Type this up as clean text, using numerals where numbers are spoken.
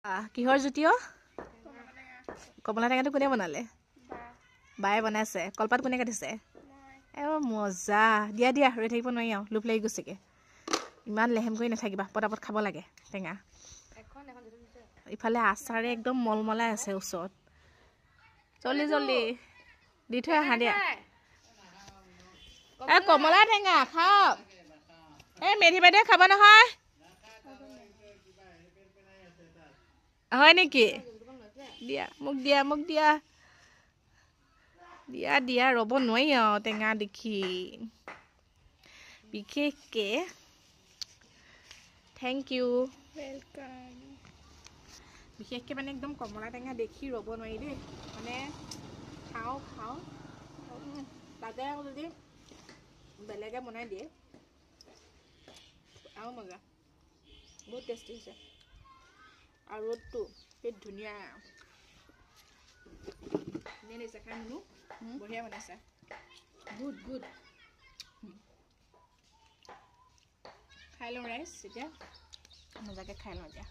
কিহৰ জুতিও কমলা টেঙাটো কোনে বনালে বায়ে বনাইছে কলপাত কোনে কাটিছে মজা দিয়া দিয়া ৰৈ থাকিব নোৱাৰি আৰু লোভ লাগি গৈছেগে ইমান লেহেম কৰি নাথাকিবা পটাপট খাব লাগে টেঙা ইফালে আচাৰে একদম মলমলাই আছে ওচৰত জলদি জলদি দি থৈ আহা দিয়া কমলা টেঙা খাওক মেধি বাইদেৱে খাব নহয় হয় নেকি দিয়া মোক দিয়া মোক দিয়া দিয়া দিয়া ৰ'ব নোৱাৰি আৰু টেঙা দেখি বিশেষকে থেংক ইউ ৱেলকাম বিশেষকে মানে একদম কমলা টেঙা দেখি ৰ'ব নোৱাৰি দেই মানে খাওঁ খাওঁ তাতে আকৌ যদি বেলেগে বনাই দিয়ে আৰু মজা বহুত টেষ্টি হৈছে আৰু ৰ'দটো বহুত ধুনীয়া নিছে খাই শুনো বঢ়িয়া বনাইছে গুড গুড খাই লওঁ ৰাইচ এতিয়া মজাকে খাই লওঁ এতিয়া